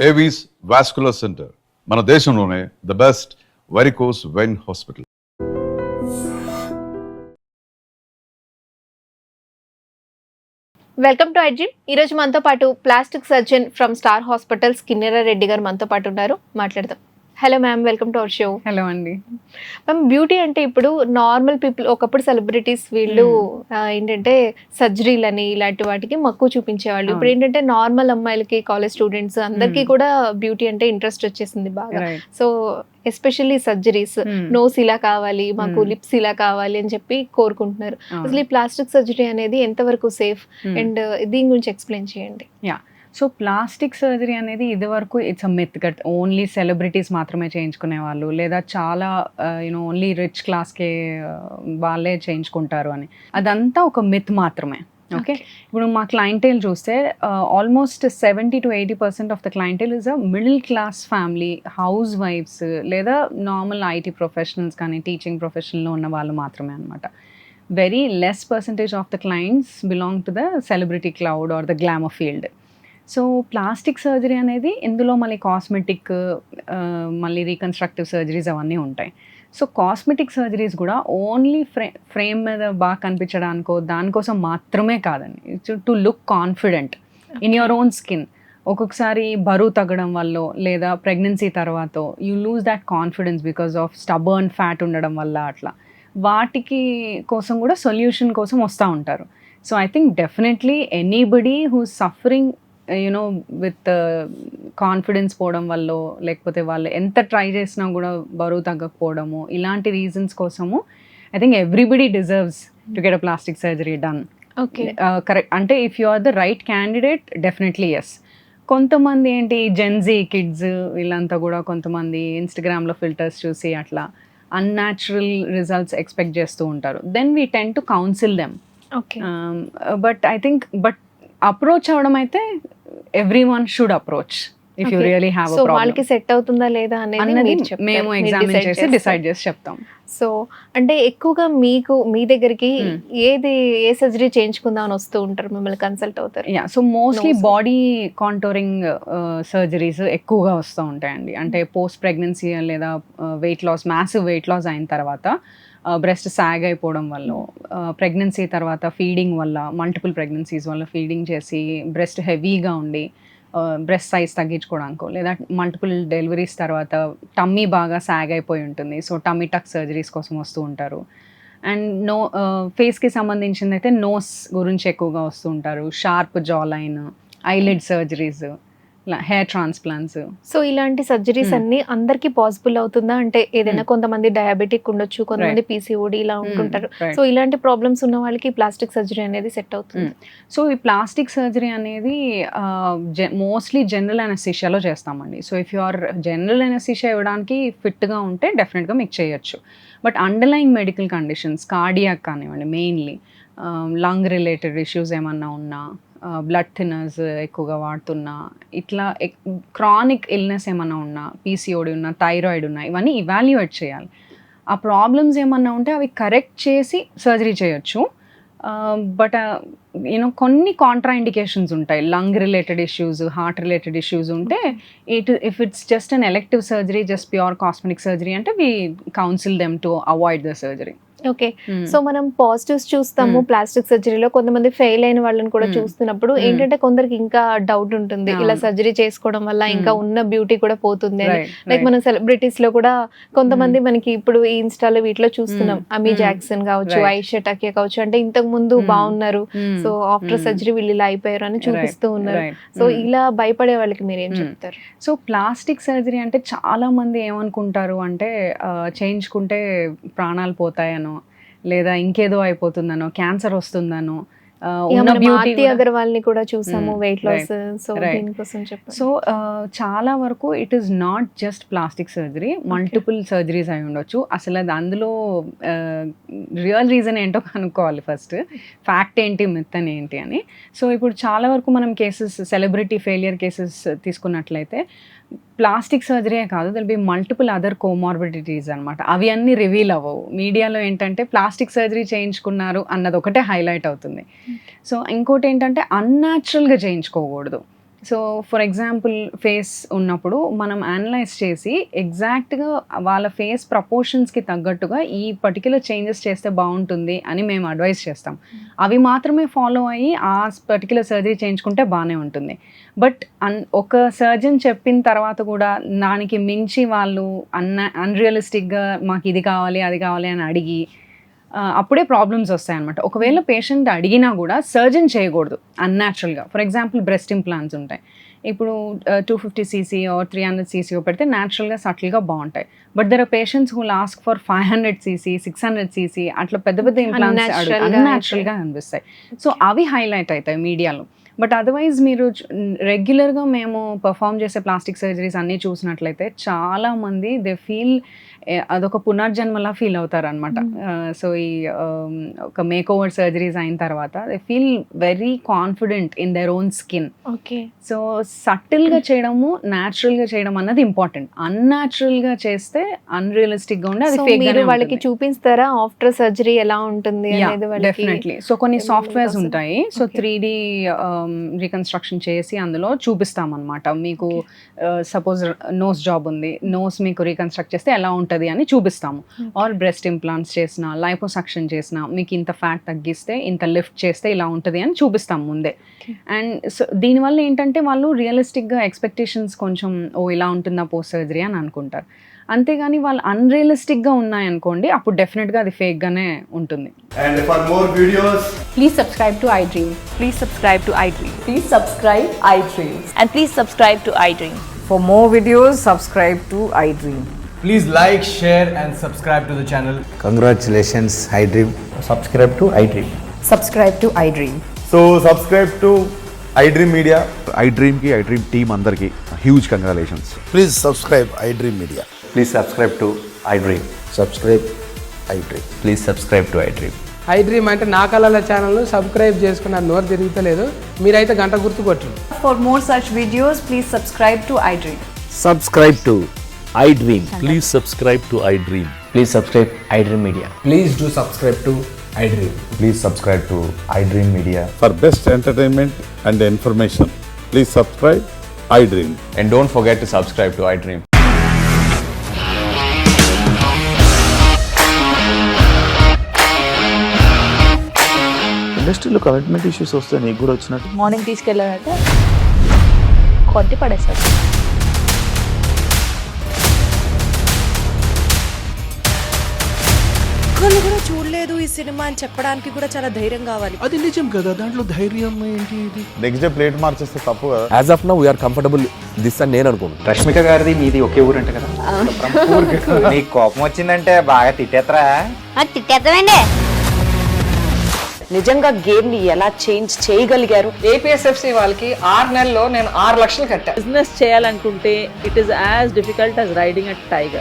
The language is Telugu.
ఏవీస్ వాస్కులర్ సెంటర్ మన దేశంలోనే the best varicose vein hospital. Welcome to iDream. ఈరోజు మనతో పాటు plastic surgeon from Star hospitals Kinnera Reddy గారు మనతో పాటు ఉన్నారు. మాట్లాడదాం. Hello ma'am, welcome to our show. Hello అండి. మ్యామ్, బ్యూటీ అంటే ఇప్పుడు నార్మల్ పీపుల్, ఒకప్పుడు సెలబ్రిటీస్ వీళ్ళు ఏంటంటే సర్జరీలని ఇలాంటి వాటికి మక్కువ చూపించేవాళ్ళు. ఇప్పుడు ఏంటంటే నార్మల్ అమ్మాయిలకి, కాలేజ్ స్టూడెంట్స్ అందరికీ కూడా బ్యూటీ అంటే ఇంట్రెస్ట్ వచ్చేసింది బాగా. సో ఎస్పెషల్లీ సర్జరీస్, నోస్ ఇలా కావాలి, మాకు లిప్స్ ఇలా కావాలి అని చెప్పి కోరుకుంటున్నారు. అసలు ఈ ప్లాస్టిక్ సర్జరీ అనేది ఎంతవరకు సేఫ్ అండ్ దీని గురించి ఎక్స్ప్లెయిన్ చేయండి. సో ప్లాస్టిక్ సర్జరీ అనేది ఇదివరకు it's a myth got only celebrities మాత్రమే చేయించుకునే వాళ్ళు, లేదా చాలా ఓన్లీ రిచ్ క్లాస్కే వాళ్ళే చేయించుకుంటారు అని. అదంతా ఒక మిత్ మాత్రమే. ఓకే, ఇప్పుడు మా క్లయింటేల్ చూస్తే almost 70 to 80% of the clientele is a middle class family, హౌస్ వైఫ్స్ లేదా నార్మల్ ఐటీ ప్రొఫెషనల్స్ కానీ టీచింగ్ ప్రొఫెషన్లో ఉన్న వాళ్ళు మాత్రమే అనమాట. Very less percentage of the clients belong to the celebrity crowd or the glamour field. So plastic surgery అనేది ఇందులో మళ్ళీ కాస్మెటిక్, మళ్ళీ రీకన్స్ట్రక్టివ్ సర్జరీస్ అవన్నీ ఉంటాయి. సో కాస్మెటిక్ సర్జరీస్ కూడా ఓన్లీ ఫ్రేమ్ మీద బాగా కనిపించడానికో దానికోసం మాత్రమే కాదండి. To look confident in your own skin. ఒక్కొక్కసారి బరువు తగ్గడం వల్ల లేదా ప్రెగ్నెన్సీ తర్వాత you lose that confidence because of stubborn fat ఉండడం వల్ల అట్లా వాటికి కోసం కూడా సొల్యూషన్ కోసం వస్తూ ఉంటారు. So I think definitely anybody who suffering with confidence పోవడం వల్ల, లేకపోతే వాళ్ళు ఎంత ట్రై చేసినా కూడా బరువు తగ్గకపోవడము, ఇలాంటి రీజన్స్ కోసము I think everybody deserves to get a plastic surgery done. Okay, correct. అంటే if you are the right candidate definitely yes. కొంతమంది ఏంటి జెన్జీ కిడ్స్ వీళ్ళంతా కూడా కొంతమంది ఇన్స్టాగ్రామ్లో ఫిల్టర్స్ చూసి అట్లా అన్యాచురల్ రిజల్ట్స్ ఎక్స్పెక్ట్ చేస్తూ ఉంటారు. Then we tend to counsel them. Okay, but I think approach అవడం అయితే everyone should approach if you really have a problem. వాళ్ళకి సెట్ అవుతుందా లేదా అనేది మేము ఎగ్జామిన్ చేసి డిసైడ్ చేసి చెప్తాం. సో అంటే ఎక్కువగా మీకు మీ దగ్గరికి ఏ సర్జరీ చేయించుకుందాం అని వస్తూ ఉంటారు, మిమ్మల్ని కన్సల్ట్ అవుతారు? So mostly body contouring surgeries ఎక్కువగా వస్తూ ఉంటాయండి. అంటే పోస్ట్ ప్రెగ్నెన్సీ లేదా weight loss, massive weight loss అయిన తర్వాత బ్రెస్ట్ సాగ్ అయిపోవడం వల్ల, ప్రెగ్నెన్సీ తర్వాత ఫీడింగ్ వల్ల, మల్టిపుల్ ప్రెగ్నెన్సీస్ వల్ల ఫీడింగ్ చేసి బ్రెస్ట్ హెవీగా ఉండి బ్రెస్ట్ సైజ్ తగ్గించుకోవడానికో, లేదా మల్టిపుల్ డెలివరీస్ తర్వాత టమ్మీ బాగా సాగ్ అయిపోయి ఉంటుంది. సో టమ్మీ టక్ సర్జరీస్ కోసం వస్తూ ఉంటారు. అండ్ ఫేస్కి సంబంధించింది అయితే నోస్ గురించి ఎక్కువగా వస్తూ ఉంటారు. Sharp jaw line, eyelid surgeries, hair transplants. So ఇలాంటి సర్జరీస్ అన్ని అందరికి పాసిబుల్ అవుతుందా? అంటే ఏదైనా కొంతమంది డయాబెటిక్ ఉండొచ్చు, కొంతమంది పీసీఓడి ఇలా ఉంటుంటారు. సో ఇలాంటి ప్రాబ్లమ్స్ ఉన్న వాళ్ళకి ప్లాస్టిక్ సర్జరీ అనేది సెట్ అవుతుంది. సో ఈ ప్లాస్టిక్ సర్జరీ అనేది మోస్ట్లీ జనరల్ అనెస్థీషియాలో చేస్తామండి. So if you are general anaesthesia ఇవ్వడానికి ఫిట్గా ఉంటే డెఫినెట్గా మీకు చేయొచ్చు. But underline medical conditions, cardiac కానివ్వండి, మెయిన్లీ లంగ్ రిలేటెడ్ ఇష్యూస్ ఏమన్నా ఉన్నా, బ్లడ్ థిన్నర్స్ ఎక్కువగా వాడుతున్నా, ఇట్లా క్రానిక్ ఇల్నెస్ ఏమన్నా ఉన్నా, పీసీఓడి ఉన్నా, థైరాయిడ్ ఉన్నా, ఇవన్నీ ఇవాల్యుయేట్ చేయాలి. ఆ ప్రాబ్లమ్స్ ఏమన్నా ఉంటే అవి కరెక్ట్ చేసి సర్జరీ చేయొచ్చు. బట్ కొన్ని కాంట్రా ఇండికేషన్స్ ఉంటాయి. Lung related issues, heart related issues ఉంటే if it's just an elective surgery, just pure cosmetic surgery అంటే we counsel them to avoid the surgery. Okay, so మనం పాజిటివ్స్ చూస్తాము ప్లాస్టిక్ సర్జరీలో, కొంతమంది ఫెయిల్ అయిన వాళ్ళని కూడా చూస్తున్నప్పుడు ఏంటంటే కొందరికి ఇంకా డౌట్ ఉంటుంది, ఇలా సర్జరీ చేసుకోవడం వల్ల ఇంకా ఉన్న బ్యూటీ కూడా పోతుంది అని. లైక్ మనం సెలబ్రిటీస్ లో కూడా కొంతమంది మనకి ఇప్పుడు ఈ ఇన్స్టాలో వీటిలో చూస్తున్నాం, అమీ జాక్సన్ కావచ్చు, ఐషా టకియా కావచ్చు, అంటే ఇంతకు ముందు బాగున్నారు, సో ఆఫ్టర్ సర్జరీ వీళ్ళు ఇలా అయిపోయారు అని చూపిస్తూ ఉన్నారు. సో ఇలా భయపడే వాళ్ళకి మీరు ఏం చెప్తారు? సో ప్లాస్టిక్ సర్జరీ అంటే చాలా మంది ఏమనుకుంటారు అంటే చేయించుకుంటే ప్రాణాలు పోతాయనో, లేదా ఇంకేదో అయిపోతుందనో, క్యాన్సర్ వస్తుందనో. అగర్వాల్ ని కూడా చూసాము వెయిట్ లాస్. సో దీనికోసం చెప్పండి. సో చాలా వరకు it is not just plastic surgery, multiple surgeries అయి ఉండొచ్చు. అసలు అది అందులో రియల్ రీజన్ ఏంటో కనుక్కోవాలి ఫస్ట్, ఫ్యాక్ట్ ఏంటి, మిత్ అని ఏంటి అని. సో ఇప్పుడు చాలా వరకు మనం కేసెస్, సెలబ్రిటీ ఫెయిలియర్ కేసెస్ తీసుకున్నట్లయితే ప్లాస్టిక్ సర్జరీయే కాదు, there'll be multiple other comorbidities అనమాట. అవి అన్నీ రివీల్ అవ్వవు. మీడియాలో ఏంటంటే ప్లాస్టిక్ సర్జరీ చేయించుకున్నారు అన్నది ఒకటే హైలైట్ అవుతుంది. సో ఇంకోటి ఏంటంటే అన్యాచురల్గా చేయించుకోకూడదు. సో ఫర్ ఎగ్జాంపుల్ ఫేస్ ఉన్నప్పుడు మనం అనలైజ్ చేసి ఎగ్జాక్ట్గా వాళ్ళ ఫేస్ ప్రపోర్షన్స్కి తగ్గట్టుగా ఈ పర్టికులర్ చేంజెస్ చేస్తే బాగుంటుంది అని మేము అడ్వైస్ చేస్తాం. అవి మాత్రమే ఫాలో అయ్యి ఆ పర్టికులర్ సర్జరీ చేయించుకుంటే బాగానే ఉంటుంది. బట్ ఒక సర్జన్ చెప్పిన తర్వాత కూడా దానికి మించి వాళ్ళు అన్రియలిస్టిక్గా మాకు ఇది కావాలి అది కావాలి అని అడిగి అప్పుడే ప్రాబ్లమ్స్ వస్తాయన్నమాట. ఒకవేళ పేషెంట్ అడిగినా కూడా సర్జన్ చేయకూడదు అన్యాచురల్గా. ఫర్ ఎగ్జాంపుల్ బ్రెస్ట్ ఇంప్లాంట్స్ ఉంటాయి, ఇప్పుడు 250cc ఆర్ 300cc పెడితే న్యాచురల్గా సటిల్గా బాగుంటాయి. But there are patients who ask for 500cc 600cc అట్లా పెద్ద పెద్ద ఇంప్లాంట్స్ అన్యాచురల్గా అనిపిస్తాయి. సో అవి హైలైట్ అవుతాయి మీడియాలో. బట్ అదర్వైజ్ మీరు రెగ్యులర్గా మేము పర్ఫామ్ చేసే ప్లాస్టిక్ సర్జరీస్ అన్నీ చూసినట్లయితే చాలామంది దే ఫీల్ అదొక పునర్జన్మలా ఫీల్ అవుతారు అనమాట. సో ఈ ఒక మేక్ ఓవర్ సర్జరీస్ అయిన తర్వాత they feel very confident in their own skin. Okay. So సటిల్గా చేయడము న్యాచురల్గా చేయడం అన్నది ఇంపార్టెంట్. అన్యాచురల్గా చేస్తే అన్రియలిస్టిక్గా ఉండి అది ఫేక్ గా వాళ్ళకి చూపిస్తారా ఆఫ్టర్ సర్జరీ ఎలా ఉంటుంది అనేది? డెఫినెట్లీ. సో కొన్ని సాఫ్ట్వేర్స్ ఉంటాయి, సో 3D రీకన్స్ట్రక్షన్ చేసి అందులో చూపిస్తాం అనమాట. మీకు సపోజ్ నోస్ జాబ్ ఉంది, నోస్ మీకు రీకన్స్ట్రక్ట్ చేస్తే ఎలా ఉంటుంది అని చూపిస్తాము. ఆర్ బ్రెస్ట్ ఇంప్లాంట్స్ చేసిన, లైపోసక్షన్ చేసిన, మీకు ఇంత ఫ్యాట్ తగ్గిస్తే ఇంత లిఫ్ట్ చేస్తే ఇలా ఉంటుంది అని చూపిస్తాం ముందే. అండ్ సో దీనివల్ల ఏంటంటే వాళ్ళు రియలిస్టిక్గా ఎక్స్పెక్టేషన్స్ కొంచెం ఇలా ఉంటుందా పోస్ట్ సర్జరీ అని అనుకుంటారు. అంతేగాని వాళ్ళు అన్రియలిస్టిక్గా ఉన్నాయనుకోండి, అప్పుడు డెఫినెట్గా అది ఫేక్గానే ఉంటుంది. And for more videos, Please subscribe to iDream. Please subscribe to iDream. Please subscribe iDream. And please subscribe to iDream. For more videos, subscribe to iDream. please like, share and subscribe to the channel. Congratulations, iDream. Subscribe to iDream. Subscribe to iDream. So subscribe to iDream Media. iDream కి iDream టీమ్ అందరికి huge congratulations. Please subscribe iDream Media. Please subscribe to iDream. Subscribe iDream. Please subscribe to iDream. iDream అంటే నా కళల ఛానల్ సబ్స్క్రైబ్ చేసుకున్న నోరు తిరుగుతలేదు, మీరైతే గంట గుర్తు కొట్టండి. For more such videos, please subscribe to iDream. Subscribe to iDream. Please subscribe to iDream. Please subscribe iDream Media. Please do subscribe to iDream. Please subscribe to iDream Media. For best entertainment and information, please subscribe iDream. And don't forget to subscribe to iDream. ఇండస్ట్రీలో కమిట్మెంట్ ఇష్యూస్ వస్తే నీకు కూడా వచ్చినట్టు మార్నింగ్ తీసుకెళ్ళారంటే కొట్టి పడేస్తారు. ఒక్కళ్ళు కూడా చూడలేదు ఈ సినిమా అని చెప్పడానికి కూడా చాలా ధైర్యం కావాలి. అది నిజం కదా, దాంట్లో ధైర్యం ఏంటి? ఇది నెక్స్ట్ డే ప్లేట్ మార్చేస్తే తప్పు కదా. As of now, we are comfortable this అని నేను అనుకుంటున్నాను. రష్మిక గారిది మీది ఒకే ఊరంట కదా? నీకు కోపం వచ్చిందంటే బాగా తిట్టేత్తరా? తిట్టేద్దామండి. నిజంగా గేమ్ ని ఎలా చేంజ్ చేయగలిగారు? APSFC వాళ్ళకి 6 నెలల్లో నేను 6 లక్షలు కట్టా. బిజినెస్ చేయాలనుకుంటే it is as difficult as riding a tiger.